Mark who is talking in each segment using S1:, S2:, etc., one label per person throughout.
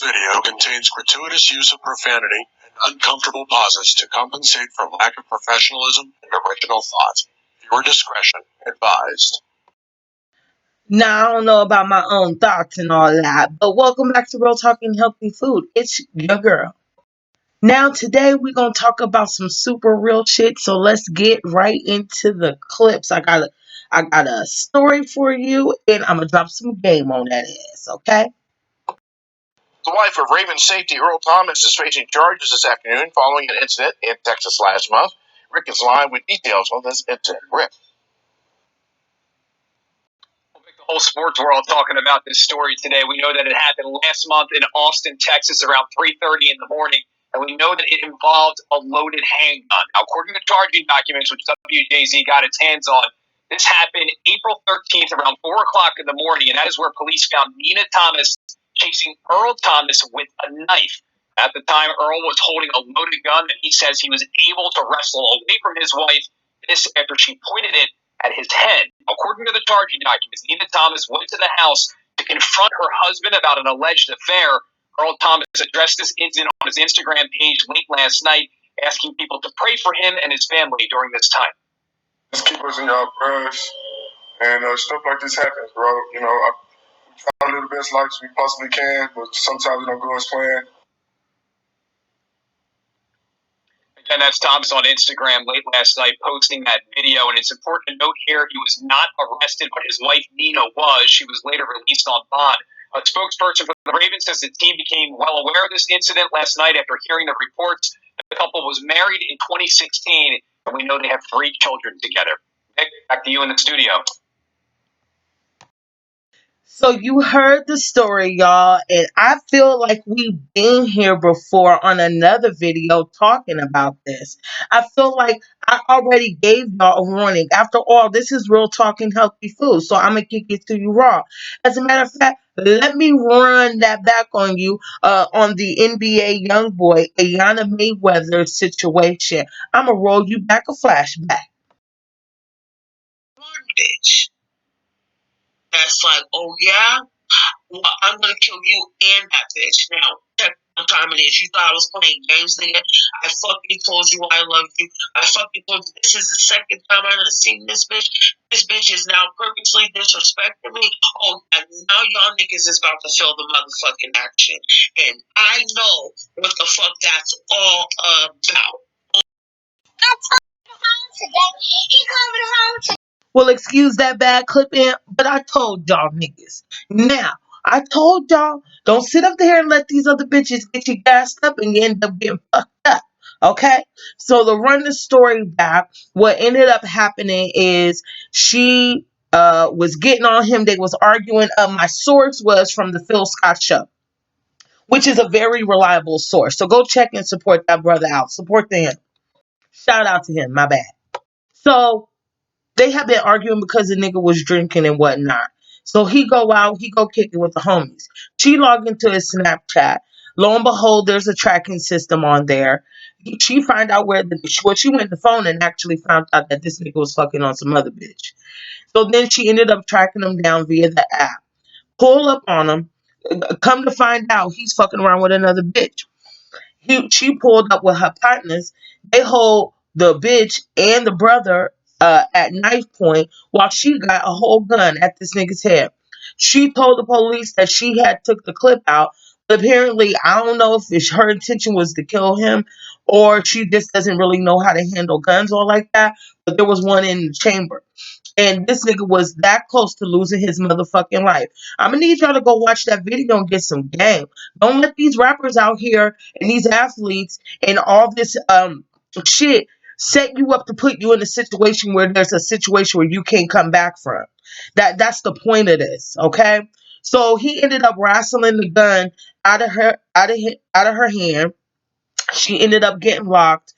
S1: video contains gratuitous use of profanity and uncomfortable pauses to compensate for lack of professionalism and original thought. Viewer discretion advised. Now, I don't know about my own thoughts and all that, but welcome back to Real Talking Healthy Food. It's your girl. Now, today we're going to talk about some super real shit, so let's get right into the clips. I got a story for you, and I'm going to drop some game on that ass, okay?
S2: The wife of Raven safety Earl Thomas is facing charges this afternoon following an incident in Texas last month. Rick is live with details on this incident. Rick.
S3: The whole sports world talking about this story today. We know that it happened last month in Austin, Texas, around 3:30 in the morning, and we know that it involved a loaded handgun. Now, according to charging documents, which WJZ got its hands on, this happened April 13th around 4 o'clock in the morning, and that is where police found Nina Thomas chasing Earl Thomas with a knife. At the time, Earl was holding a loaded gun, and he says he was able to wrestle away from his wife, this after she pointed it at his head. According to the charging documents, Nina Thomas went to the house to confront her husband about an alleged affair. Earl Thomas addressed this incident on his Instagram page late last night, asking people to pray for him and his family during this time.
S4: Just keep us in your prayers, and stuff like this happens, bro. You know, we try to live the best lives we possibly can, but sometimes it don't go as planned.
S3: Again, that's Thomas on Instagram late last night posting that video, and it's important to note here he was not arrested, but his wife Nina was. She was later released on bond. A spokesperson for the Ravens says the team became well aware of this incident last night after hearing the reports. The couple was married in 2016, and we know they have 3 children together. Nick, back to you in the studio.
S1: So you heard the story, y'all, and I feel like we've been here before on another video talking about this. I feel like I already gave y'all a warning. After all, this is Real Talking Healthy Food, so I'm going to kick it to you raw. As a matter of fact, let me run that back on you on the NBA YoungBoy, Ayanna Mayweather situation. I'm going to roll you back a flashback.
S5: One bitch that's like, oh yeah, well, I'm gonna kill you and that bitch. Now, check what time it is. You thought I was playing games, nigga? I fucking told you I love you. I fucking told you this is the second time I done seen this bitch. This bitch is now purposely disrespecting me. Oh, and now y'all niggas is about to feel the motherfucking action. And I know what the fuck that's all about.
S6: I told him home today. He coming home today.
S1: Well, excuse that bad clipping, but I told y'all niggas. Now, I told y'all, don't sit up there and let these other bitches get you gassed up and you end up getting fucked up. Okay? So to run the story back, what ended up happening is she was getting on him. They was arguing. My source was from the Phil Scott show, which is a very reliable source. So go check and support that brother out. Support him. Shout out to him. My bad. So they have been arguing because the nigga was drinking and whatnot. So he go out, he go kick it with the homies. She logged into his Snapchat. Lo and behold, there's a tracking system on there. She find out she went to the phone and actually found out that this nigga was fucking on some other bitch. So then she ended up tracking him down via the app. Pull up on him. Come to find out, he's fucking around with another bitch. She pulled up with her partners. They hold the bitch and the brother at knife point while she got a whole gun at this nigga's head. She told the police that she had took the clip out, but apparently I don't know if her intention was to kill him or she just doesn't really know how to handle guns or like that, but there was one in the chamber. And this nigga was that close to losing his motherfucking life. I'm gonna need y'all to go watch that video and get some game. Don't let these rappers out here and these athletes and all this shit set you up to put you in a situation where there's a situation where you can't come back from. That's the point of this, okay? So he ended up wrestling the gun out of her hand. She ended up getting locked.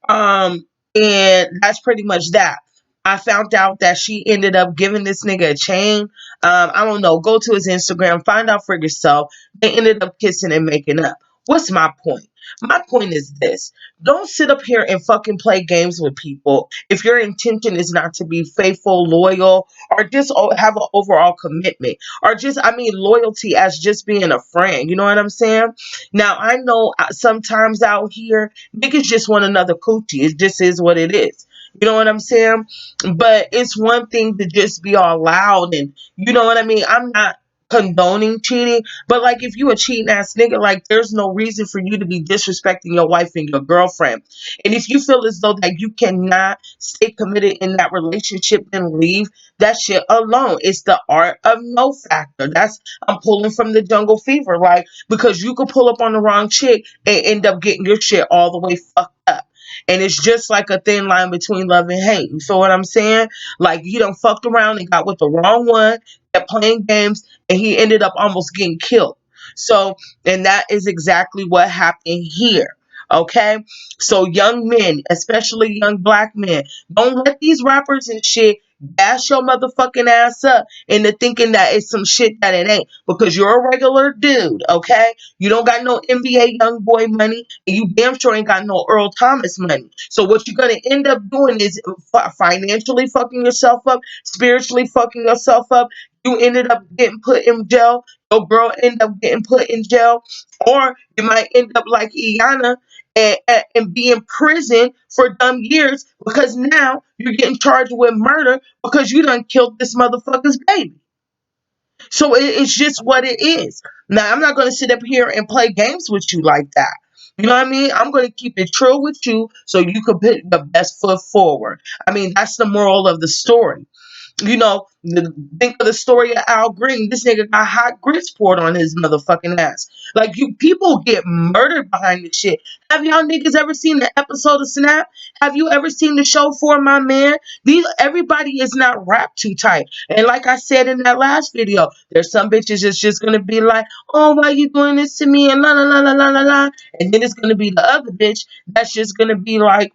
S1: And that's pretty much that. I found out that she ended up giving this nigga a chain. I don't know. Go to his Instagram, find out for yourself. They ended up kissing and making up. What's my point? My point is this. Don't sit up here and fucking play games with people if your intention is not to be faithful, loyal, or just have an overall commitment. Or just, I mean, loyalty as just being a friend. You know what I'm saying? Now, I know sometimes out here, niggas just want another coochie. It just is what it is. You know what I'm saying? But it's one thing to just be all loud and, you know what I mean? I'm not condoning cheating, but like if you a cheating ass nigga, like there's no reason for you to be disrespecting your wife and your girlfriend. And if you feel as though that you cannot stay committed in that relationship, then leave that shit alone. It's the art of no factor. That's, I'm pulling from the jungle fever, like, because you could pull up on the wrong chick and end up getting your shit all the way fucked up. And it's just like a thin line between love and hate. You feel what I'm saying? Like you done fucked around and got with the wrong one, kept playing games, and he ended up almost getting killed. So, and that is exactly what happened here. Okay, so young men, especially young black men, don't let these rappers and shit gas your motherfucking ass up into thinking that it's some shit that it ain't, because you're a regular dude. Okay, you don't got no NBA young boy money, and you damn sure ain't got no Earl Thomas money. So what you're gonna end up doing is financially fucking yourself up, spiritually fucking yourself up. You ended up getting put in jail. Your girl ended up getting put in jail. Or you might end up like Iana and be in prison for dumb years because now you're getting charged with murder because you done killed this motherfucker's baby. So it's just what it is. Now, I'm not going to sit up here and play games with you like that. You know what I mean? I'm going to keep it true with you so you can put the best foot forward. I mean, that's the moral of the story. You know, think of the story of Al Green. This nigga got hot grits poured on his motherfucking ass. Like, you people get murdered behind this shit. Have y'all niggas ever seen the episode of Snap? Have you ever seen the show For My Man? Everybody is not wrapped too tight. And like I said in that last video, there's some bitches that's just gonna be like, oh, why you doing this to me? And la la la la la la la. And then it's gonna be the other bitch that's just gonna be like,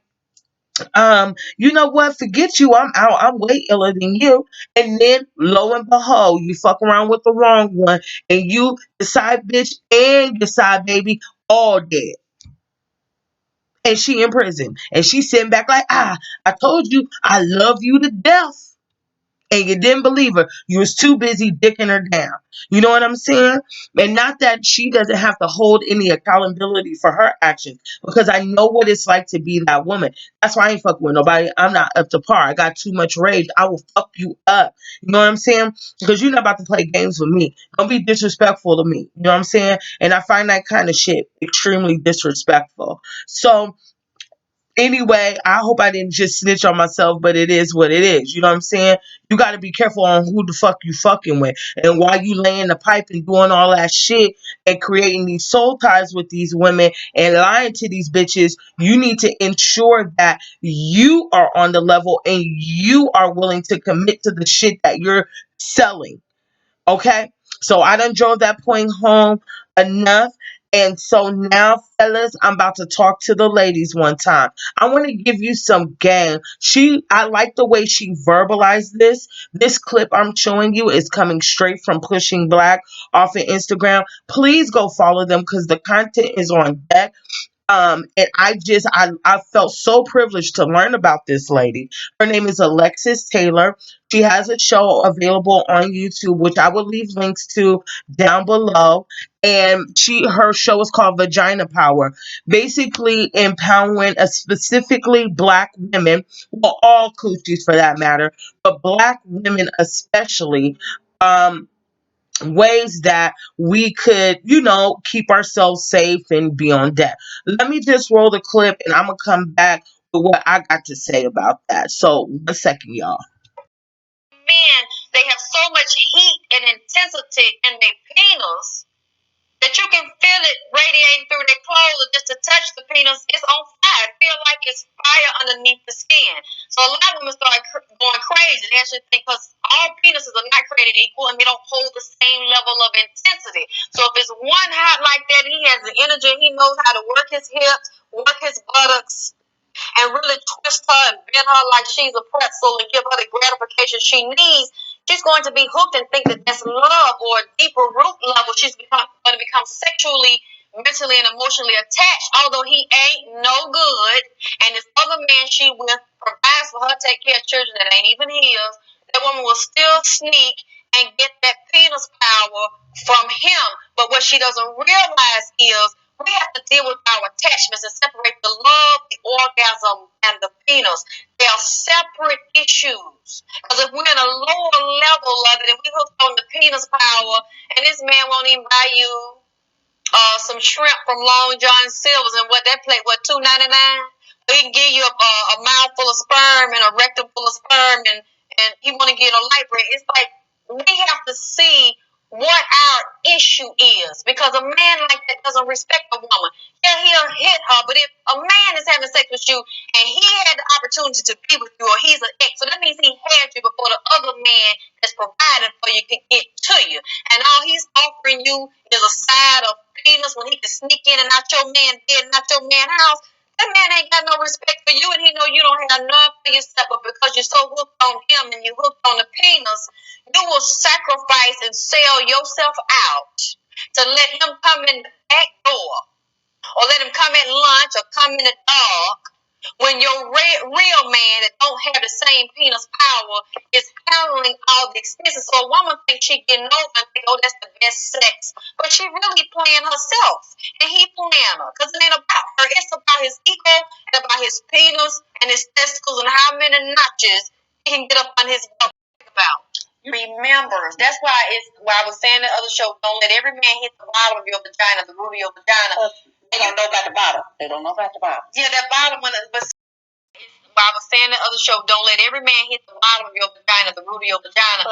S1: you know what? Forget you. I'm out. I'm way iller than you. And then, lo and behold, you fuck around with the wrong one, and you, the side bitch and your side baby, all dead. And she in prison, and she sitting back like, I told you, I love you to death. And you didn't believe her. You was too busy dicking her down. You know what I'm saying? And not that she doesn't have to hold any accountability for her actions, because I know what it's like to be that woman. That's why I ain't fucking with nobody. I'm not up to par. I got too much rage. I will fuck you up. You know what I'm saying? Because you're not about to play games with me. Don't be disrespectful to me. You know what I'm saying? And I find that kind of shit extremely disrespectful. So, anyway, I hope I didn't just snitch on myself, but it is what it is. You know what I'm saying? You got to be careful on who the fuck you fucking with. And while you laying the pipe and doing all that shit and creating these soul ties with these women and lying to these bitches, you need to ensure that you are on the level and you are willing to commit to the shit that you're selling. Okay, so I done drove that point home enough. And so now, fellas, I'm about to talk to the ladies one time. I want to give you some game. I like the way she verbalized this. This clip I'm showing you is coming straight from Pushing Black off of Instagram. Please go follow them because the content is on deck. And I felt so privileged to learn about this lady. Her name is Alexyss Taylor. She has a show available on YouTube, which I will leave links to down below. And her show is called Vagina Power, basically empowering specifically black women, well, all coochies for that matter, but black women especially. Ways that we could, keep ourselves safe and be on deck. Let me just roll the clip and I'm going to come back with what I got to say about that. So, 1 second, y'all.
S6: Men, they have so much heat and intensity in their penis that you can feel it radiating through their clothes, or just to touch the penis, it's on fire. It feels like it's fire underneath the skin. So a lot of women start going crazy. They actually think, because all penises are not created equal and they don't hold the same level of intensity. So if it's one hot like that, he has the energy, he knows how to work his hips, work his buttocks, and really twist her and bend her like she's a pretzel and give her the gratification she needs, she's going to be hooked and think that that's love, or a deeper root level. She's going to become sexually mentally and emotionally attached, although he ain't no good. And this other man she with provides for her, take care of children that ain't even his. That woman will still sneak and get that penis power from him. But what she doesn't realize is we have to deal with our attachments and separate the love, the orgasm, and the penis. They are separate issues. Because if we're in a lower level of it and we hook on the penis power, and this man won't even buy you some shrimp from Long John Silver's, and what that plate, what, $2.99? He can give you a mouthful of sperm and a rectum full of sperm, and he want to get a light bread. It's like we have to see what our issue is, because a man like that doesn't respect a woman. Yeah, he'll hit her, but if a man is having sex with you and he had the opportunity to be with you, or he's an ex, so that means he had you before the other man that's providing for you could get to you. And all he's offering you is a side of penis when he can sneak in and out your man bed and out your man house. That man ain't got no respect for you, and he know you don't have none for yourself, but because you're so hooked on him and you hooked on the penis, you will sacrifice and sell yourself out to let him come in the back door, or let him come at lunch, or come in the dark, when your real man that don't have the same penis power is handling all the expenses. So a woman thinks she getting over and think, oh, that's the best sex. But she really playing herself. And he playing her. Because it ain't about her. It's about his ego and about his penis and his testicles and how many notches he can get up on his about. Remember, that's why I was saying in the other show, don't let every man hit the bottom of your vagina, the root of your vagina. They don't know about the bottom. They don't know about the bottom. Yeah, that bottom one. But I was saying in the other show, don't let every man hit the bottom of your vagina, the root of your vagina.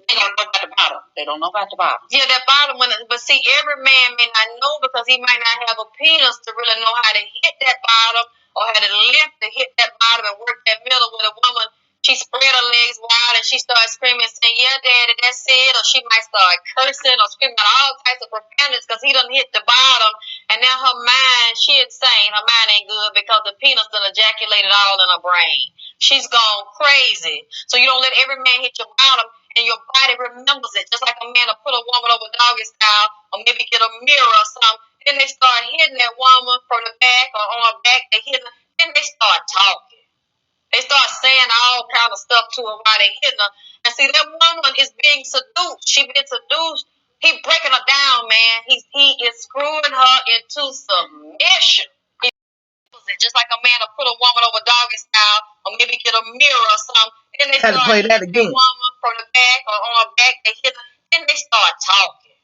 S6: They don't know about the bottom. They don't know about the bottom. Yeah, that bottom one. But see, every man may not know, because he might not have a penis to really know how to hit that bottom, or how to lift to hit that bottom and work that middle. With a woman, she spread her legs wide and she starts screaming, saying, yeah, daddy, that's it. Or she might start cursing or screaming all types of profanities because he done hit the bottom. And now her mind, she insane. Her mind ain't good because the penis done ejaculated all in her brain. She's gone crazy. So you don't let every man hit your bottom, and your body remembers it. Just like a man will put a woman over doggy style, or maybe get a mirror or something. Then they start hitting that woman from the back or on her back. They hit her. Then they start talking. They start saying all kind of stuff to her while they hitting her. And see, that woman is being seduced. She been seduced. He breaking her down, man. He is screwing her into submission. Just like a man will put a woman over doggy style, or maybe get a mirror or something. Then they start
S1: play that again.
S6: the woman from the back or on her back. They hit her. Then they start talking.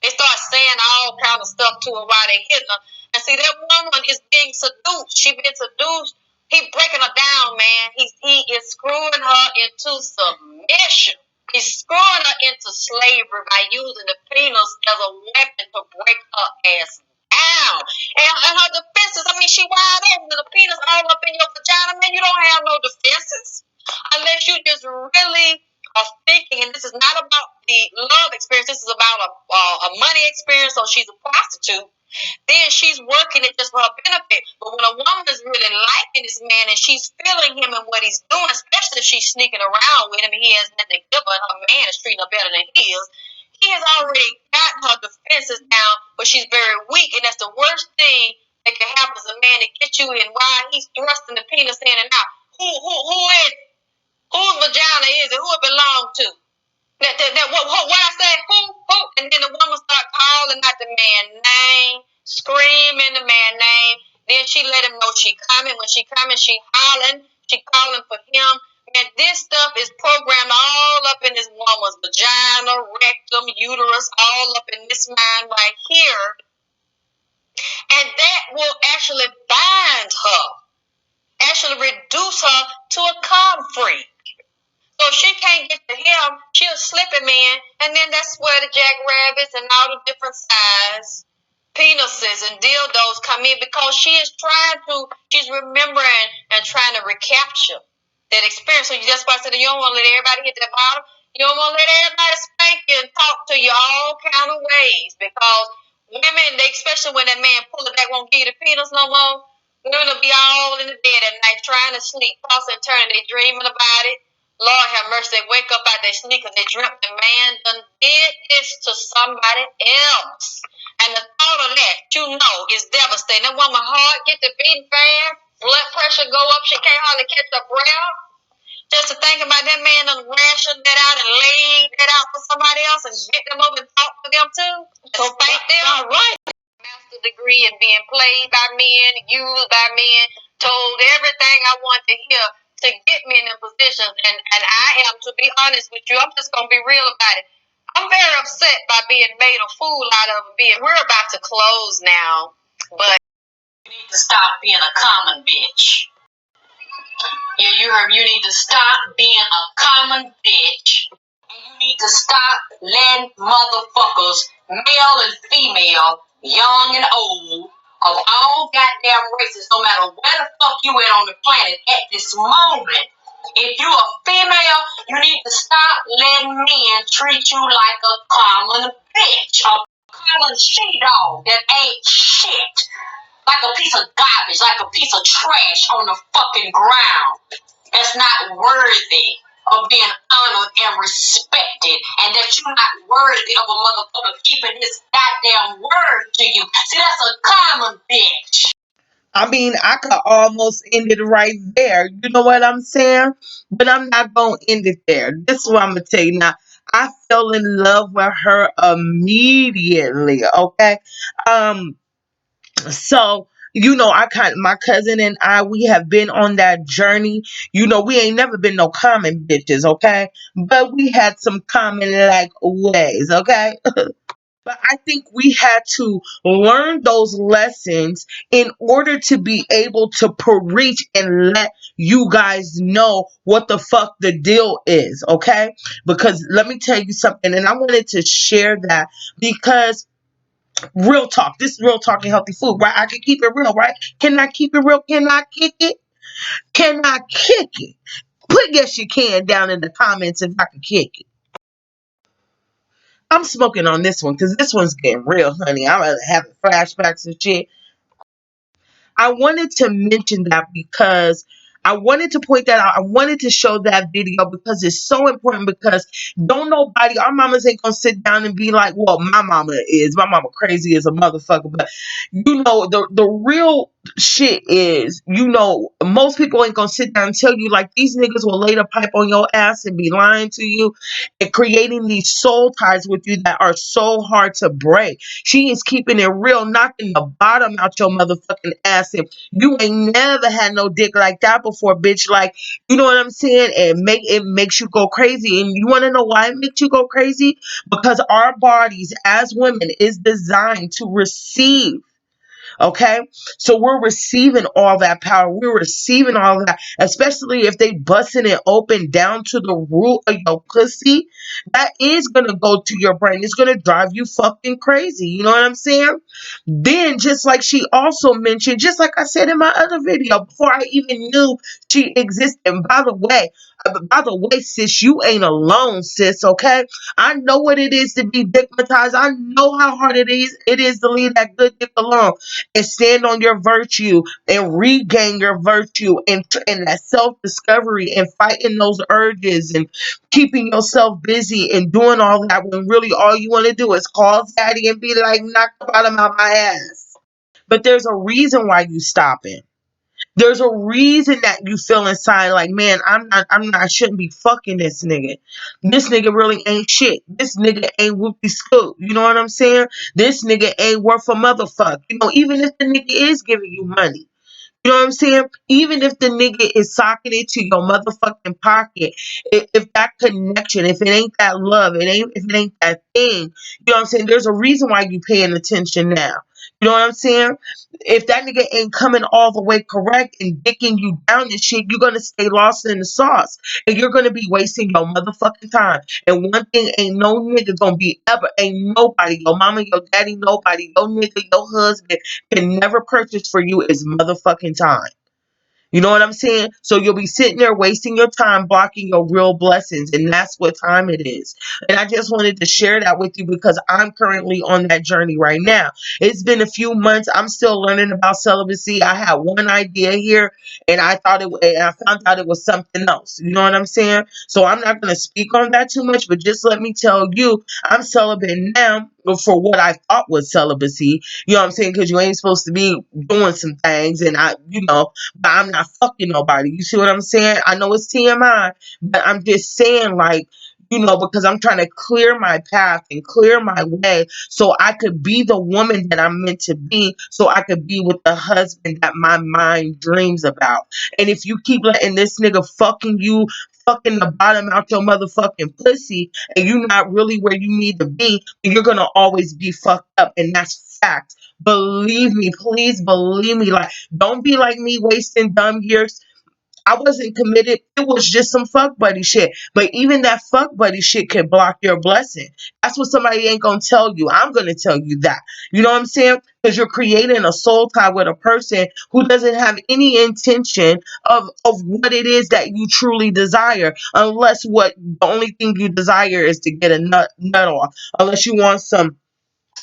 S6: They start saying all kind of stuff to her while they hitting her. And see, that woman is being seduced. She been seduced. He breaking her down, man. He is screwing her into submission. He's screwing her into slavery by using the penis as a weapon to break her ass down. And her defenses, I mean, she wide open, the penis all up in your vagina, man. You don't have no defenses unless you just really are thinking. And this is not about the love experience. This is about a money experience. So she's a prostitute. Then she's working it just for her benefit. But when a woman is really liking this man and she's feeling him and what he's doing, especially if she's sneaking around with him and he has nothing to give her, and her man is treating her better than his, he has already gotten her defenses down, but she's very weak, and that's the worst thing that can happen as a man to get you in while he's thrusting the penis in and out. Who is it? Whose vagina is it? Who it belong to? What I said, who, and then the woman start calling out the man's name, screaming the man's name. Then she let him know she coming. When she coming, she hollering. She calling for him. And this stuff is programmed all up in this woman's vagina, rectum, uterus, all up in this mind right here. And that will actually bind her, actually reduce her to a calm freak. So if she can't get to him, she'll slip him in, and then that's where the jackrabbits and all the different size penises and dildos come in, because she's remembering and trying to recapture that experience. So that's why I said you don't want to let everybody hit that bottom. You don't want to let everybody spank you and talk to you all kind of ways, because women, especially when that man pull it back, won't give you the penis no more. Women will be all in the bed at night trying to sleep, tossing and turning, they dreaming about it. Lord have mercy, they wake up out their sleep because they dreamt the man done did this to somebody else. And the thought of that, you know it's devastating. That woman heart get to beating fast, blood pressure go up, she can't hardly catch her breath. Just to think about that man done ration that out and laid that out for somebody else and get them up and talk to them too. So thank them. All right. Master degree and being played by men, used by men, told everything I want to hear to get me in a position. And I am, to be honest with you, I'm just going to be real about it. I'm very upset by being made a fool out of. We're about to close now, but you need to stop being a common bitch. Yeah, you heard. You need to stop being a common bitch. And you need to stop letting motherfuckers, male and female, young and old, of all goddamn races, no matter where the fuck you at on the planet at this moment. If you a female, you need to stop letting men treat you like a common bitch, a common she-dog that ain't shit. Like a piece of garbage, like a piece of trash on the fucking ground. That's not worthy of being honored and respected, and that you're not worthy of a motherfucker keeping his goddamn word to you. See, that's a common bitch. I mean, I could almost end it right there. You know what I'm saying? But I'm not going to end it there. This is what I'm going to tell you now. I fell in love with her immediately, okay? So, my cousin and I, we have been on that journey. We ain't never been no common bitches, okay? But we had some common like ways, okay? But I think we had to learn those lessons in order to be able to preach and let you guys know what the fuck the deal is, okay? Because let me tell you something, and I wanted to share that because real talk. This is real talk and healthy food, right? I can keep it real, right? Can I keep it real? Can I kick it? Can I kick it? Put yes you can down in the comments if I can kick it. I'm smoking on this one because this one's getting real, honey. I'm having flashbacks and shit. I wanted to mention that because I wanted to point that out. I wanted to show that video because it's so important because don't nobody, our mamas ain't gonna sit down and be like, well, my mama is. My mama crazy as a motherfucker. But the real shit is, most people ain't gonna sit down and tell you like these niggas will lay the pipe on your ass and be lying to you and creating these soul ties with you that are so hard to break. She is keeping it real, knocking the bottom out your motherfucking ass. And you ain't never had no dick like that before, bitch. Like, you know what I'm saying? It makes you go crazy. And you want to know why it makes you go crazy? Because our bodies as women is designed to receive. Okay, so we're receiving all that power. We're receiving all of that, especially if they busting it open down to the root of your pussy. That is gonna go to your brain. It's gonna drive you fucking crazy. You know what I'm saying? Then, just like she also mentioned, just like I said in my other video, before I even knew she existed. And by the way, sis, you ain't alone, sis. Okay, I know what it is to be stigmatized. I know how hard it is to leave that good dick alone and stand on your virtue and regain your virtue and that self-discovery and fighting those urges and keeping yourself busy and doing all that when really all you want to do is call daddy and be like, knock the bottom out my ass. But there's a reason why you stopping. There's a reason that you feel inside like, man, I shouldn't be fucking this nigga. This nigga really ain't shit. This nigga ain't whoopie scoop. You know what I'm saying? This nigga ain't worth a motherfucker. Even if the nigga is giving you money. You know what I'm saying? Even if the nigga is socking it to your motherfucking pocket, if that connection, if it ain't that love, if it ain't that thing, you know what I'm saying? There's a reason why you paying attention now. You know what I'm saying? If that nigga ain't coming all the way correct and dicking you down and shit, you're gonna stay lost in the sauce. And you're gonna be wasting your motherfucking time. And one thing ain't no nigga gonna be ever, ain't nobody, your mama, your daddy, nobody, your nigga, your husband can never purchase for you is motherfucking time. You know what I'm saying? So you'll be sitting there wasting your time blocking your real blessings, and that's what time it is. And I just wanted to share that with you because I'm currently on that journey right now. It's been a few months. I'm still learning about celibacy. I had one idea here, and I found out it was something else. You know what I'm saying? So I'm not going to speak on that too much, but just let me tell you, I'm celibate now.
S1: for what I thought was celibacy. You know what I'm saying? Because you ain't supposed to be doing some things, and but I'm not fucking nobody. You see what I'm saying? I know it's TMI, but I'm just saying, like, because I'm trying to clear my path and clear my way so I could be the woman that I'm meant to be, so I could be with the husband that my mind dreams about. And if you keep letting this nigga fucking the bottom out your motherfucking pussy, and you're not really where you need to be, you're gonna always be fucked up, and that's fact. Believe me, please believe me. Like, don't be like me wasting dumb years. I wasn't committed. It was just some fuck buddy shit. But even that fuck buddy shit can block your blessing. That's what somebody ain't gonna tell you. I'm gonna tell you that. You know what I'm saying? Because you're creating a soul tie with a person who doesn't have any intention of what it is that you truly desire, unless what the only thing you desire is to get a nut off. Unless you want some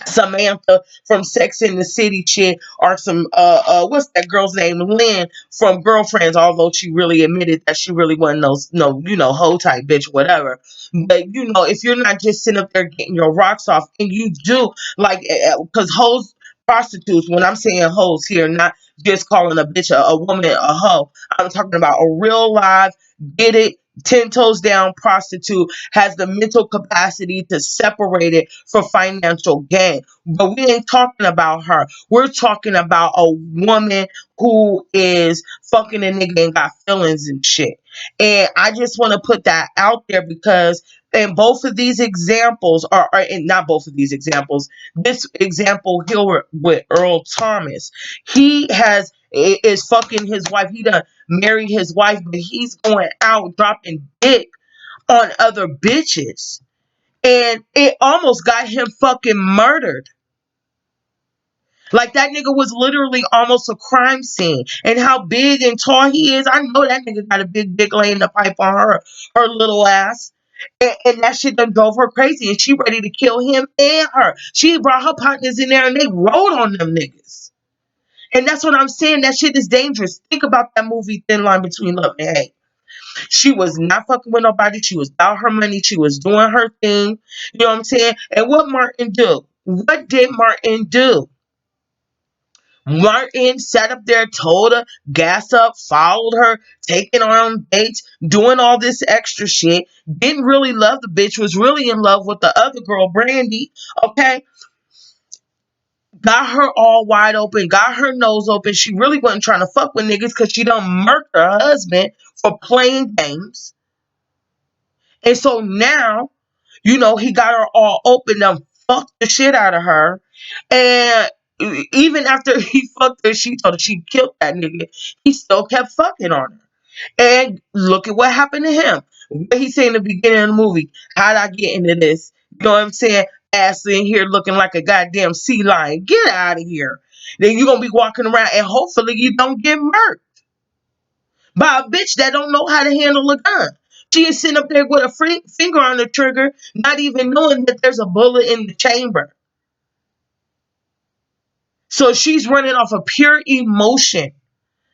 S1: Samantha from Sex in the City chick, or some what's that girl's name, Lynn from Girlfriends, although she really admitted that she really wasn't no hoe type bitch, whatever. But if you're not just sitting up there getting your rocks off, and you do, like, because hoes, prostitutes, when I'm saying hoes here, not just calling a bitch a woman a hoe, I'm talking about a real live, get it, 10 toes down prostitute, has the mental capacity to separate it for financial gain. But we ain't talking about her. We're talking about a woman who is fucking a nigga and got feelings and shit. And I just want to put that out there, because in both of these examples, and not both of these examples, this example here with Earl Thomas, he is fucking his wife. He done married his wife, but he's going out dropping dick on other bitches. And it almost got him fucking murdered. Like, that nigga was literally almost a crime scene. And how big and tall he is, I know that nigga got a big dick laying the pipe on her little ass. And that shit done drove her crazy. And she ready to kill him and her. She brought her partners in there and they rode on them niggas. And that's what I'm saying. That shit is dangerous. Think about that movie, Thin Line Between Love and Hate. She was not fucking with nobody. She was about her money. She was doing her thing. You know what I'm saying? And what Martin do? What did Martin do? Martin sat up there, told her, gas up, followed her, taking her on dates, doing all this extra shit. Didn't really love the bitch, was really in love with the other girl, Brandy. Okay? Got her all wide open, got her nose open. She really wasn't trying to fuck with niggas because she done murked her husband for playing games. And so now, he got her all open, and fucked the shit out of her. And even after he fucked her, she told her she killed that nigga. He still kept fucking on her. And look at what happened to him. What he said in the beginning of the movie. How'd I get into this? You know what I'm saying? Ass in here looking like a goddamn sea lion. Get out of here. Then you're going to be walking around and hopefully you don't get murked by a bitch that don't know how to handle a gun. She is sitting up there with a finger on the trigger, not even knowing that there's a bullet in the chamber. So she's running off of pure emotion.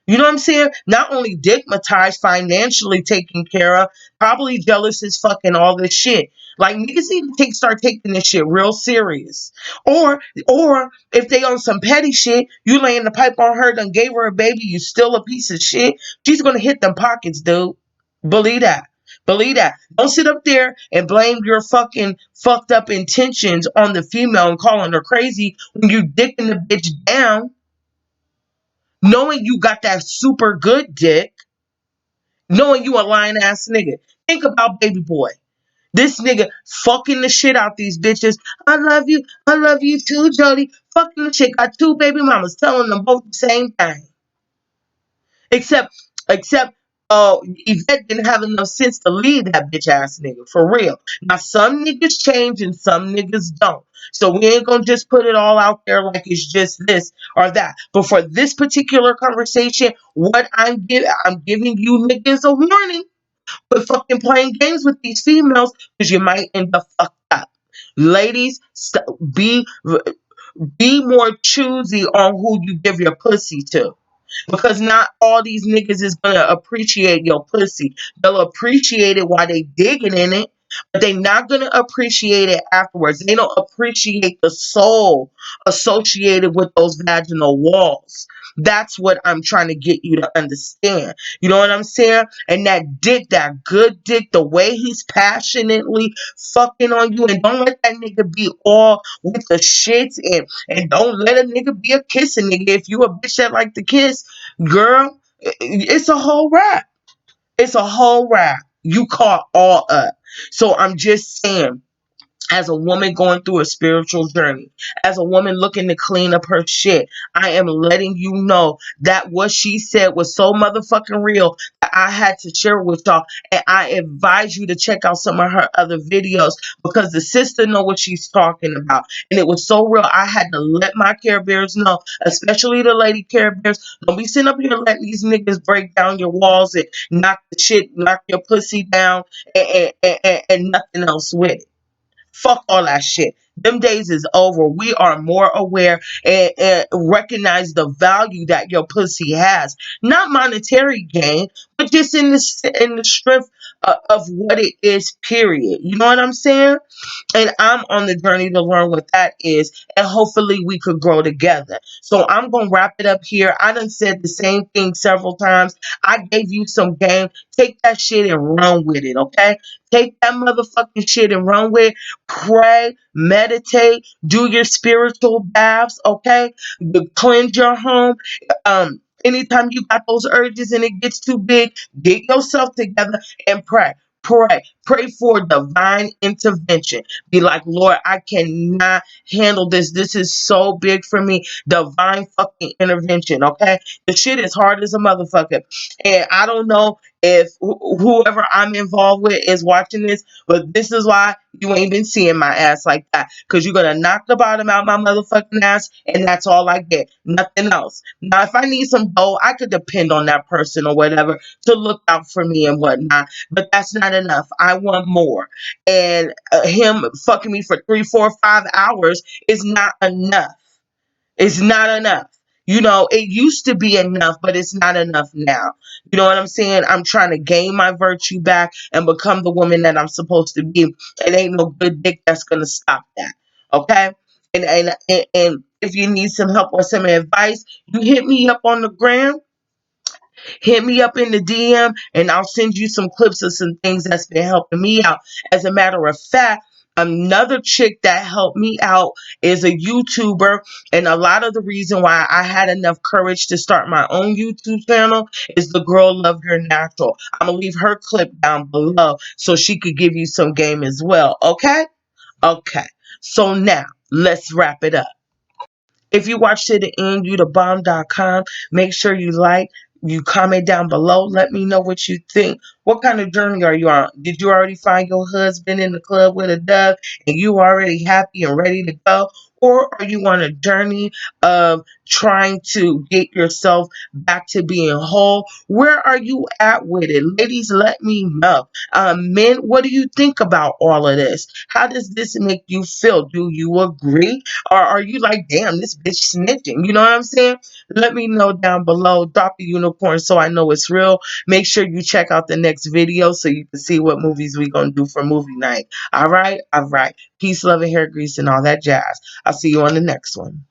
S1: You know what I'm saying? Not only digmatized, financially taken care of, probably jealous as fucking all this shit. Like, niggas need to start taking this shit real serious. Or if they on some petty shit, you laying the pipe on her, done gave her a baby, you still a piece of shit. She's gonna hit them pockets, dude. Believe that. Believe that. Don't sit up there and blame your fucking fucked up intentions on the female and calling her crazy when you dicking the bitch down, knowing you got that super good dick, knowing you a lying ass nigga. Think about Baby Boy. This nigga fucking the shit out these bitches. I love you too, Jody. Fucking the shit. Got two baby mamas telling them both the same thing. Except Yvette didn't have enough sense to leave that bitch ass nigga, for real. Now, some niggas change and some niggas don't. So we ain't gonna just put it all out there like it's just this or that. But for this particular conversation, what I'm giving you niggas a warning. Quit fucking playing games with these females, because you might end up fucked up. Ladies, be more choosy on who you give your pussy to. Because not all these niggas is gonna appreciate your pussy. They'll appreciate it while they digging in it. but they're not going to appreciate it afterwards. They don't appreciate the soul associated with those vaginal walls. That's what I'm trying to get you to understand. You know what I'm saying? And that dick, that good dick, the way he's passionately fucking on you, and don't let that nigga be all with the shits, and don't let a nigga be a kissing nigga. If you a bitch that like to kiss, girl, it's a whole wrap. It's a whole wrap. You caught all up. So I'm just saying, as a woman going through a spiritual journey, as a woman looking to clean up her shit, I am letting you know that what she said was so motherfucking real that I had to share it with y'all. And I advise you to check out some of her other videos, because the sister know what she's talking about. And it was so real. I had to let my Care Bears know, especially the lady Care Bears. Don't be sitting up here letting these niggas break down your walls and knock your pussy down, and nothing else with it. Fuck all that shit. Them days is over. We are more aware, and recognize the value that your pussy has. Not monetary gain, but just in the strength of what it is, period. You know what I'm saying? And I'm on the journey to learn what that is, and hopefully we could grow together. So I'm gonna wrap it up here. I done said the same thing several times. I gave you some game. Take that shit and run with it, okay? Take that motherfucking shit and run with it. Pray, meditate, do your spiritual baths, okay? Cleanse your home. Anytime you got those urges and it gets too big, get yourself together and pray. Pray for divine intervention. Be like, Lord, I cannot handle this. This is so big for me. Divine fucking intervention, okay? The shit is hard as a motherfucker. And I don't know if whoever I'm involved with is watching this, but this is why you ain't been seeing my ass like that. Because you're going to knock the bottom out my motherfucking ass, and that's all I get. Nothing else. Now, if I need some dough, I could depend on that person or whatever to look out for me and whatnot. But that's not enough. I want more. And him fucking me for 3, 4, 5 hours is not enough. It's not enough. You know, it used to be enough, but it's not enough now. You know what I'm saying? I'm trying to gain my virtue back and become the woman that I'm supposed to be. It ain't no good dick that's gonna stop that. Okay? And if you need some help or some advice, you hit me up on the gram. Hit me up in the DM, and I'll send you some clips of some things that's been helping me out. As a matter of fact, another chick that helped me out is a YouTuber, and a lot of the reason why I had enough courage to start my own YouTube channel is the girl Love Your Natural. I'm gonna leave her clip down below so she could give you some game as well. Okay? Okay. So now let's wrap it up. If you watch to the end, you the bomb.com. Make sure you like, you comment down below. Let me know what you think. What kind of journey are you on? Did you already find your husband in the club with a dove and you already happy and ready to go? Or are you on a journey of trying to get yourself back to being whole? Where are you at with it? Ladies, let me know. Men, what do you think about all of this? How does this make you feel? Do you agree? Or are you like, damn, this bitch snitching? You know what I'm saying? Let me know down below. Drop the unicorn so I know it's real. Make sure you check out the next video so you can see what movies we gonna do for movie night. All right? All right. Peace, love, and hair grease and all that jazz. I'll see you on the next one.